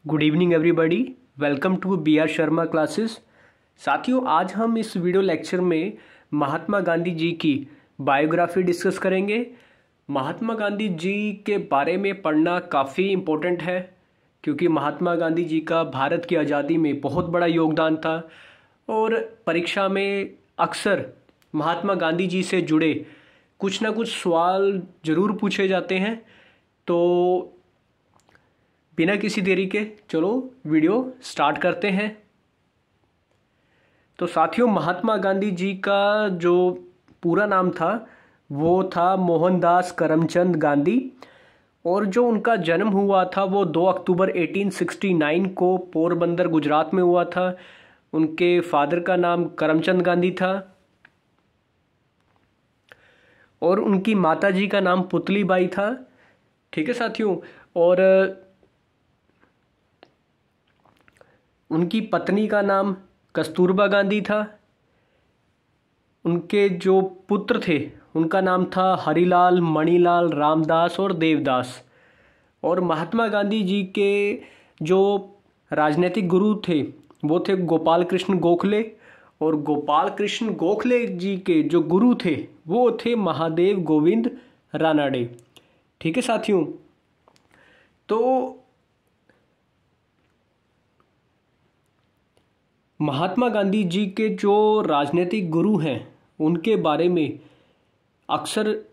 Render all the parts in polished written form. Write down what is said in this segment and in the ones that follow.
Good evening everybody, welcome to B R Sharma classes. साथियों, आज हम इस वीडियो लेक्चर में महात्मा गांधी जी की बायोग्राफी डिस्कस करेंगे। महात्मा गांधी जी के बारे में पढ़ना काफ़ी इम्पोर्टेंट है क्योंकि महात्मा गांधी जी का भारत की आज़ादी में बहुत बड़ा योगदान था और परीक्षा में अक्सर महात्मा गांधी जी से जुड़े कुछ ना कुछ सवाल ज़रूर पूछे जाते हैं। तो बिना किसी देरी के चलो वीडियो स्टार्ट करते हैं। तो साथियों, महात्मा गांधी जी का जो पूरा नाम था वो था मोहनदास करमचंद गांधी और जो उनका जन्म हुआ था वो 2 अक्टूबर 1869 को पोरबंदर गुजरात में हुआ था। उनके फादर का नाम करमचंद गांधी था और उनकी माताजी का नाम पुतली बाई था। ठीक है साथियों, और उनकी पत्नी का नाम कस्तूरबा गांधी था। उनके जो पुत्र थे उनका नाम था हरिलाल, मणिलाल, रामदास और देवदास। और महात्मा गांधी जी के जो राजनीतिक गुरु थे वो थे गोपाल कृष्ण गोखले, और गोपाल कृष्ण गोखले जी के जो गुरु थे वो थे महादेव गोविंद रानाडे। ठीक है साथियों, तो महात्मा गांधी जी के जो राजनीतिक गुरु हैं उनके बारे में अक्सर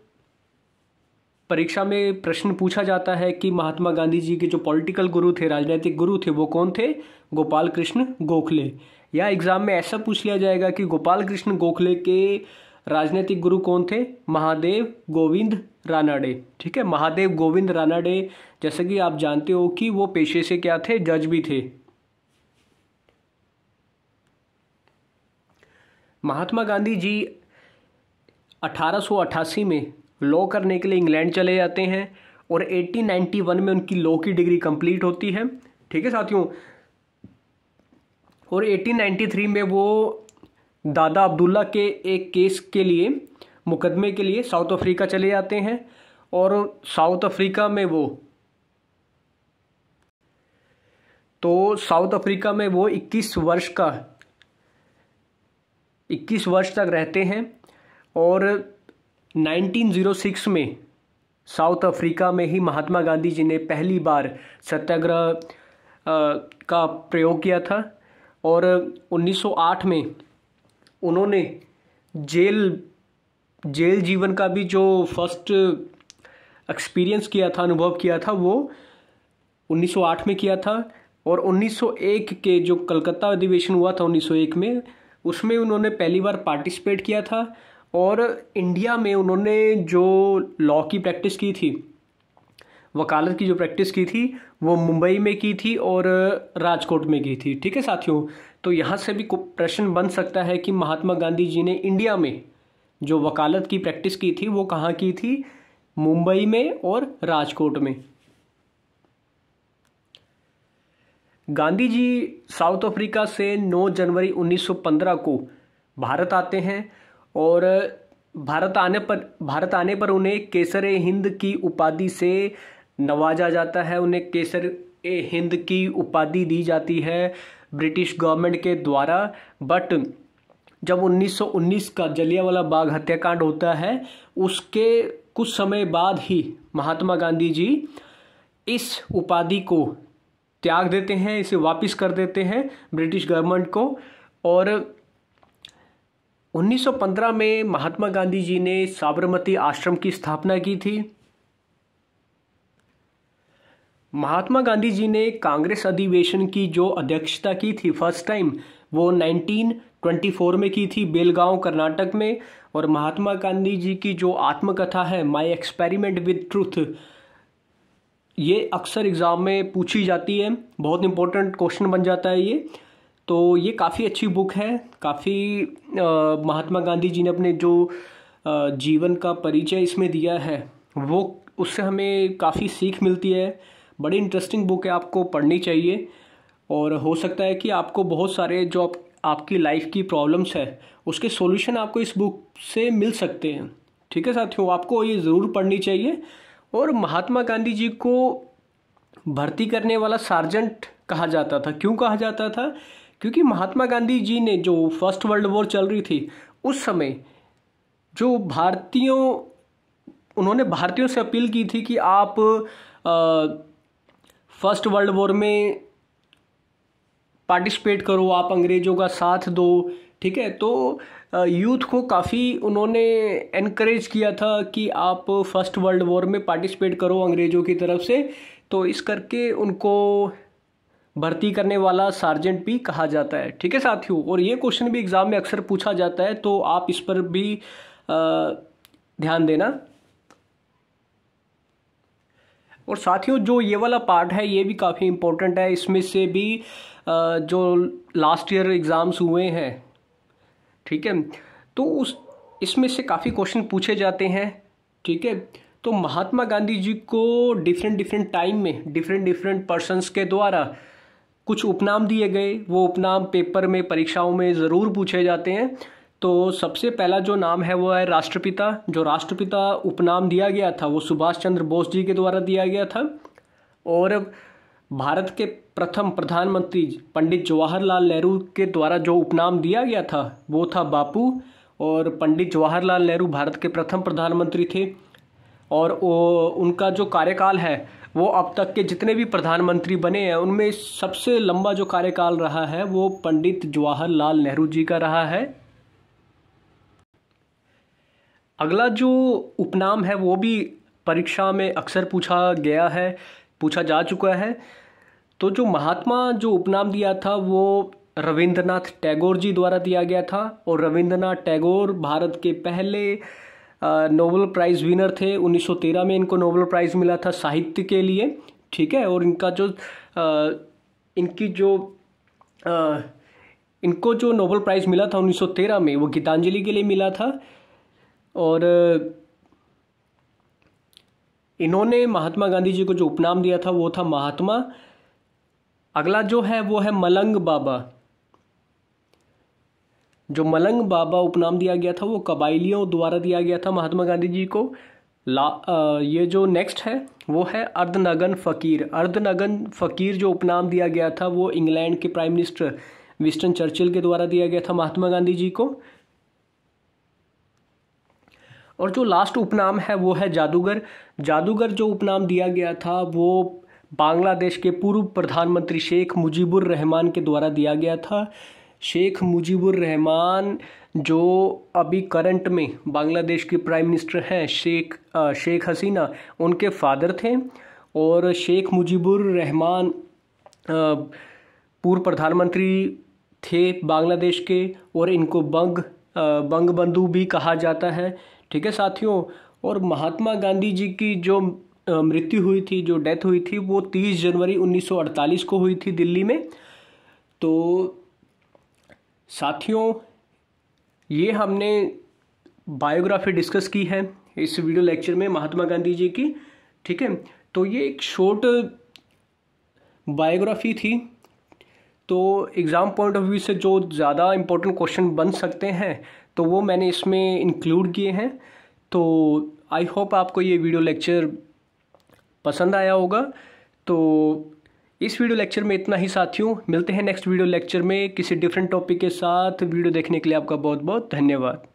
परीक्षा में प्रश्न पूछा जाता है कि महात्मा गांधी जी के जो पॉलिटिकल गुरु थे, राजनीतिक गुरु थे, वो कौन थे? गोपाल कृष्ण गोखले। या एग्जाम में ऐसा पूछ लिया जाएगा कि गोपाल कृष्ण गोखले के राजनीतिक गुरु कौन थे? महादेव गोविंद रानाडे। ठीक है, महादेव गोविंद रानाडे, जैसे कि आप जानते हो कि वो पेशे से क्या थे? जज भी थे। महात्मा गांधी जी 1888 में लॉ करने के लिए इंग्लैंड चले जाते हैं और 1891 में उनकी लॉ की डिग्री कंप्लीट होती है। ठीक है साथियों, और 1893 में वो दादा अब्दुल्ला के एक केस के लिए, मुकदमे के लिए साउथ अफ्रीका चले जाते हैं और साउथ अफ्रीका में वो 21 वर्ष तक रहते हैं और 1906 में साउथ अफ्रीका में ही महात्मा गांधी जी ने पहली बार सत्याग्रह का प्रयोग किया था और 1908 में उन्होंने जेल जीवन का भी जो फर्स्ट एक्सपीरियंस किया था, अनुभव किया था, वो 1908 में किया था। और 1901 के जो कलकत्ता अधिवेशन हुआ था 1901 में, उसमें उन्होंने पहली बार पार्टिसिपेट किया था। और इंडिया में उन्होंने जो लॉ की प्रैक्टिस की थी, वकालत की जो प्रैक्टिस की थी, वो मुंबई में की थी और राजकोट में की थी। ठीक है साथियों, तो यहाँ से भी प्रश्न बन सकता है कि महात्मा गांधी जी ने इंडिया में जो वकालत की प्रैक्टिस की थी वो कहाँ की थी? मुंबई में और राजकोट में। गांधी जी साउथ अफ्रीका से 9 जनवरी 1915 को भारत आते हैं और भारत आने पर उन्हें केसर-ए हिंद की उपाधि से नवाजा जाता है। उन्हें केसर-ए हिंद की उपाधि दी जाती है ब्रिटिश गवर्नमेंट के द्वारा। बट जब 1919 का जलियांवाला बाग हत्याकांड होता है, उसके कुछ समय बाद ही महात्मा गांधी जी इस उपाधि को त्याग देते हैं, इसे वापस कर देते हैं ब्रिटिश गवर्नमेंट को। और 1915 में महात्मा गांधी जी ने साबरमती आश्रम की स्थापना की थी। महात्मा गांधी जी ने कांग्रेस अधिवेशन की जो अध्यक्षता की थी फर्स्ट टाइम, वो 1924 में की थी, बेलगांव कर्नाटक में। और महात्मा गांधी जी की जो आत्मकथा है, माई एक्सपेरिमेंट विद ट्रूथ, ये अक्सर एग्ज़ाम में पूछी जाती है, बहुत इंपॉर्टेंट क्वेश्चन बन जाता है ये। तो ये काफ़ी अच्छी बुक है, काफ़ी महात्मा गांधी जी ने अपने जो जीवन का परिचय इसमें दिया है, वो उससे हमें काफ़ी सीख मिलती है। बड़ी इंटरेस्टिंग बुक है, आपको पढ़नी चाहिए। और हो सकता है कि आपको बहुत सारे जो आपकी लाइफ की प्रॉब्लम्स है उसके सॉल्यूशन आपको इस बुक से मिल सकते हैं। ठीक है साथियों, आपको ये ज़रूर पढ़नी चाहिए। और महात्मा गांधी जी को भर्ती करने वाला सार्जेंट कहा जाता था। क्यों कहा जाता था? क्योंकि महात्मा गांधी जी ने, जो फर्स्ट वर्ल्ड वॉर चल रही थी उस समय, जो उन्होंने भारतीयों से अपील की थी कि आप फर्स्ट वर्ल्ड वॉर में पार्टिसिपेट करो, आप अंग्रेज़ों का साथ दो। ठीक है, तो यूथ को काफ़ी उन्होंने एनकरेज किया था कि आप फर्स्ट वर्ल्ड वॉर में पार्टिसिपेट करो अंग्रेज़ों की तरफ से। तो इस करके उनको भर्ती करने वाला सार्जेंट भी कहा जाता है। ठीक है साथियों, और ये क्वेश्चन भी एग्ज़ाम में अक्सर पूछा जाता है, तो आप इस पर भी ध्यान देना। और साथियों, जो ये वाला पार्ट है ये भी काफ़ी इम्पोर्टेंट है। इसमें से भी जो लास्ट ईयर एग्ज़ाम्स हुए हैं, ठीक है, तो इसमें से काफ़ी क्वेश्चन पूछे जाते हैं। ठीक है, तो महात्मा गांधी जी को डिफरेंट टाइम में डिफरेंट पर्सन्स के द्वारा कुछ उपनाम दिए गए। वो उपनाम पेपर में, परीक्षाओं में ज़रूर पूछे जाते हैं। तो सबसे पहला जो नाम है वो है राष्ट्रपिता। जो राष्ट्रपिता उपनाम दिया गया था वो सुभाष चंद्र बोस जी के द्वारा दिया गया था। और भारत के प्रथम प्रधानमंत्री पंडित जवाहरलाल नेहरू के द्वारा जो उपनाम दिया गया था वो था बापू। और पंडित जवाहरलाल नेहरू भारत के प्रथम प्रधानमंत्री थे, और उनका जो कार्यकाल है वो अब तक के जितने भी प्रधानमंत्री बने हैं उनमें सबसे लंबा जो कार्यकाल रहा है वो पंडित जवाहरलाल नेहरू जी का रहा है। अगला जो उपनाम है वो भी परीक्षा में अक्सर पूछा जा चुका है। तो जो महात्मा जो उपनाम दिया था वो रविंद्रनाथ टैगोर जी द्वारा दिया गया था। और रविंद्रनाथ टैगोर भारत के पहले नोबेल प्राइज़ विनर थे। 1913 में इनको नोबेल प्राइज़ मिला था साहित्य के लिए। ठीक है, और इनको जो नोबेल प्राइज़ मिला था 1913 में वो गीतांजलि के लिए मिला था। और इन्होंने महात्मा गांधी जी को जो उपनाम दिया था वो था महात्मा। अगला जो है वो है मलंग बाबा। जो मलंग बाबा उपनाम दिया गया था वो कबाइलियों द्वारा दिया गया था महात्मा गांधी जी को। ये जो नेक्स्ट है वो है अर्धनगन फ़कीर। अर्धनगन फ़कीर जो उपनाम दिया गया था वो इंग्लैंड के प्राइम मिनिस्टर विंस्टन चर्चिल के द्वारा दिया गया था महात्मा गांधी जी को। और जो लास्ट उपनाम है वो है जादूगर। जादूगर जो उपनाम दिया गया था वो बांग्लादेश के पूर्व प्रधानमंत्री शेख मुजीबुर रहमान के द्वारा दिया गया था। शेख मुजीबुर रहमान जो अभी करंट में बांग्लादेश के प्राइम मिनिस्टर हैं, शेख हसीना, उनके फादर थे। और शेख मुजीबुर रहमान पूर्व प्रधानमंत्री थे बांग्लादेश के, और इनको बंग बंधु भी कहा जाता है। ठीक है साथियों, और महात्मा गांधी जी की जो मृत्यु हुई थी, जो डेथ हुई थी, वो 30 जनवरी 1948 को हुई थी दिल्ली में। तो साथियों, ये हमने बायोग्राफी डिस्कस की है इस वीडियो लेक्चर में महात्मा गांधी जी की। ठीक है, तो ये एक शॉर्ट बायोग्राफी थी। तो एग्ज़ाम पॉइंट ऑफ व्यू से जो ज़्यादा इम्पोर्टेंट क्वेश्चन बन सकते हैं तो वो मैंने इसमें इंक्लूड किए हैं। तो आई होप आपको ये वीडियो लेक्चर पसंद आया होगा। तो इस वीडियो लेक्चर में इतना ही साथियों। मिलते हैं नेक्स्ट वीडियो लेक्चर में किसी डिफरेंट टॉपिक के साथ। वीडियो देखने के लिए आपका बहुत बहुत धन्यवाद।